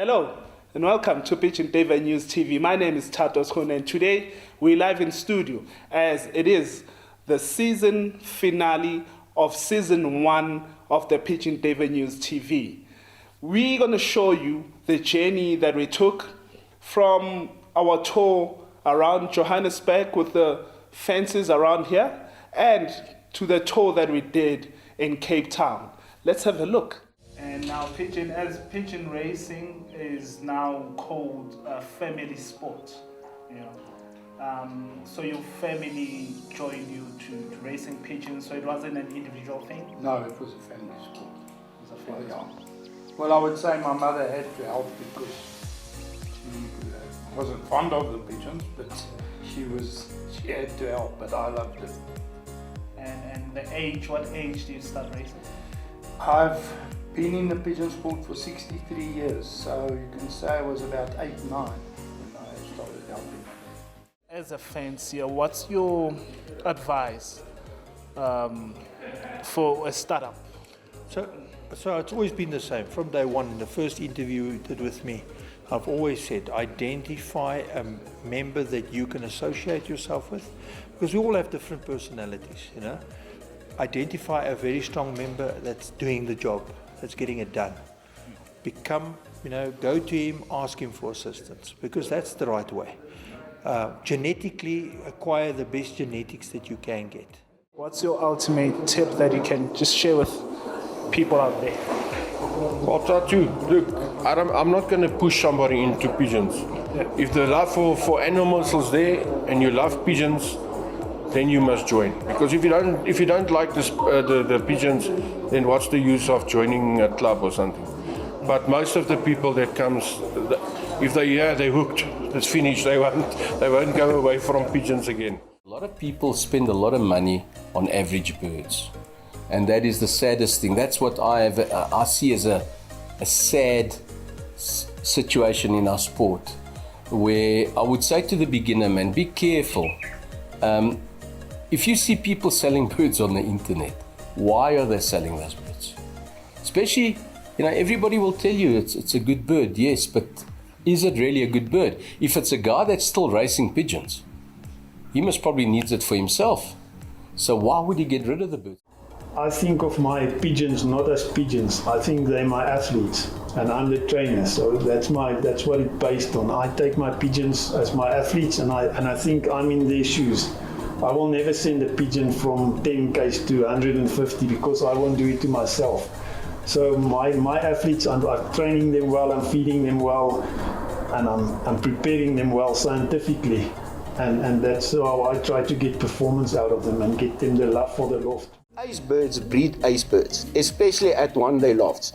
Hello and welcome to Pigeon Duiwe News TV. My name is Tatos Khone and today we're live in studio as it is the season finale of season 1 of the Pigeon Duiwe News TV. We're going to show you the journey that we took from our tour around Johannesburg with the fences around here and to the tour that we did in Cape Town. Let's have a look. And now pigeon racing is now called a family sport, so your family joined you to racing pigeons, so it wasn't an individual thing? No, it was a family sport. It was a family sport. Well, I would say my mother had to help because she wasn't fond of the pigeons, but she had to help, but I loved it. And the age, what age did you start racing? I've been in the pigeon sport for 63 years, so you can say I was about 8, 9 when I started helping. As a fancier, what's your advice for a startup? So it's always been the same. From day one, in the first interview you did with me, I've always said, identify a member that you can associate yourself with, because we all have different personalities, Identify a very strong member that's doing the job, that's getting it done. Become, go to him, ask him for assistance, because that's the right way. Genetically acquire the best genetics that you can get. What's your ultimate tip that you can just share with people out there? Well, Tatu, look, I'm not going to push somebody into pigeons. Yeah. If the love for animals is there and you love pigeons, then you must join. Because if you don't like the pigeons, then what's the use of joining a club or something? But most of the people that comes, if they're hooked. It's finished. They won't go away from pigeons again. A lot of people spend a lot of money on average birds, and that is the saddest thing. That's what I see as a sad situation in our sport, where I would say to the beginner, man, be careful. If you see people selling birds on the internet, why are they selling those birds? Especially, everybody will tell you it's a good bird, yes, but is it really a good bird? If it's a guy that's still racing pigeons, he most probably needs it for himself. So why would he get rid of the bird? I think of my pigeons not as pigeons. I think they're my athletes, and I'm the trainer. So that's what it's based on. I take my pigeons as my athletes, and I think I'm in their shoes. I will never send a pigeon from 10 k's to 150 because I won't do it to myself. So my athletes, I'm training them well, I'm feeding them well, and I'm preparing them well scientifically. And that's how I try to get performance out of them and get them the love for the loft. Ace birds breed ace birds, especially at one-day lofts.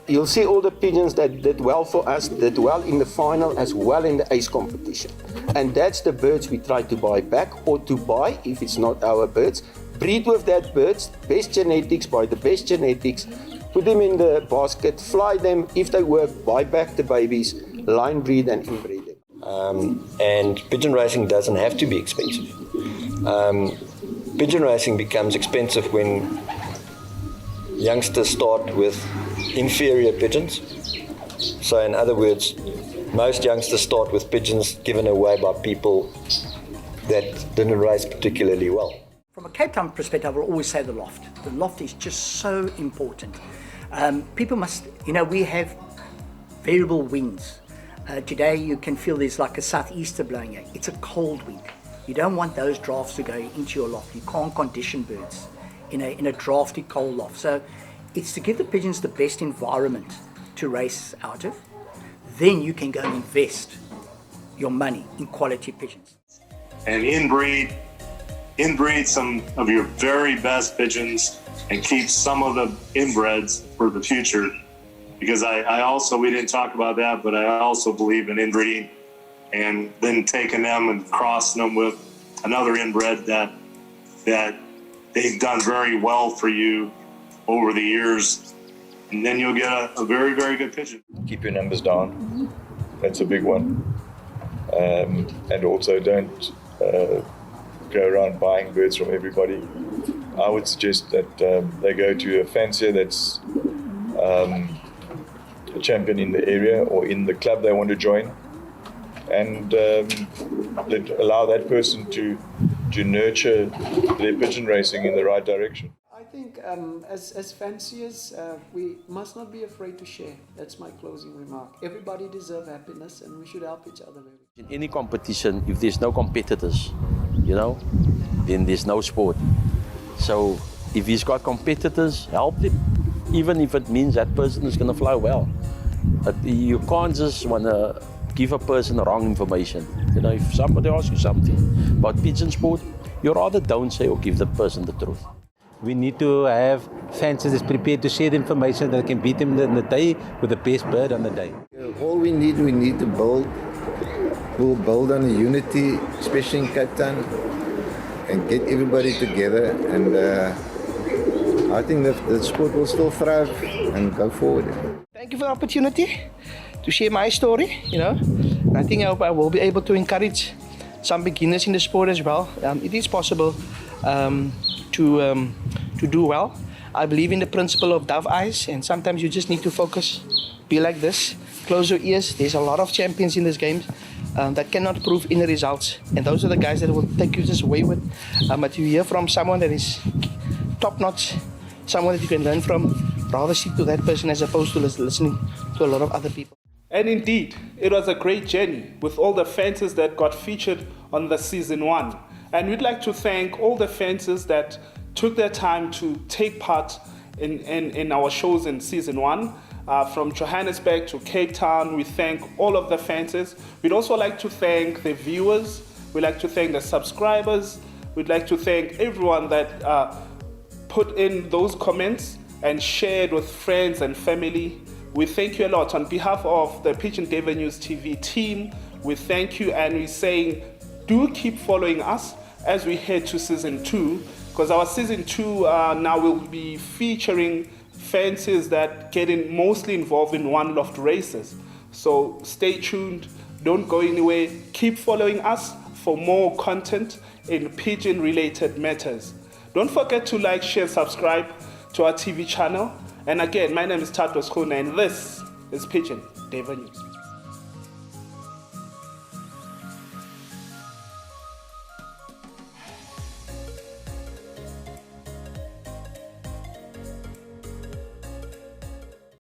You'll see all the pigeons that did well for us, did well in the final as well in the ace competition. And that's the birds we try to buy back, or to buy, if it's not our birds, breed with that birds, best genetics, buy the best genetics, put them in the basket, fly them, if they work, buy back the babies, line breed and inbreed them. And pigeon racing doesn't have to be expensive. Pigeon racing becomes expensive when youngsters start with inferior pigeons. So in other words, most youngsters start with pigeons given away by people that didn't race particularly well. From a Cape Town perspective, I will always say the loft. The loft is just so important. People must, we have variable winds. Today you can feel there's like a southeaster blowing in. It's a cold wind. You don't want those drafts to go into your loft. You can't condition birds in a drafty cold loft. So it's to give the pigeons the best environment to race out of. Then you can go and invest your money in quality pigeons. And inbreed some of your very best pigeons and keep some of the inbreds for the future. Because I also, we didn't talk about that, but I also believe in inbreeding and then taking them and crossing them with another inbred that they've done very well for you over the years. And then you'll get a very, very good pigeon. Keep your numbers down. That's a big one. And also don't go around buying birds from everybody. I would suggest that they go to a fancier that's a champion in the area or in the club they want to join, and allow that person to nurture their pigeon racing in the right direction. I think as fanciers, we must not be afraid to share. That's my closing remark. Everybody deserves happiness and we should help each other. In any competition, if there's no competitors, then there's no sport. So if he's got competitors, help them, even if it means that person is going to fly well. But you can't just want to give a person the wrong information. If somebody asks you something about pigeon sport, you rather don't say or give the person the truth. We need to have fanciers that's prepared to share the information that can beat them in the day with the best bird on the day. All we need to build. We'll build on a unity, especially in Cape Town, and get everybody together. And I think that the sport will still thrive and go forward. Thank you for the opportunity to share my story. I think I will be able to encourage some beginners in the sport as well. It is possible to do well. I believe in the principle of dove eyes, and sometimes you just need to focus, be like this, close your ears. There's a lot of champions in this game that cannot prove any results, and those are the guys that will take you just wayward. But you hear from someone that is top-notch, someone that you can learn from, rather stick to that person as opposed to listening to a lot of other people. And indeed, it was a great journey with all the fanciers that got featured on the season 1. And we'd like to thank all the fanciers that took their time to take part in our shows in season 1. From Johannesburg to Cape Town, we thank all of the fanciers. We'd also like to thank the viewers. We'd like to thank the subscribers. We'd like to thank everyone that put in those comments and shared with friends and family. We thank you a lot. On behalf of the Pigeon Duiwe News TV team, we thank you, and we're saying do keep following us as we head to season 2, because our season 2 now will be featuring fanciers that get mostly involved in one loft races. So stay tuned, don't go anywhere, keep following us for more content in pigeon related matters. Don't forget to like, share, subscribe to our TV channel. And again, my name is Tatos Khona, and this is Pigeon Duiwe News.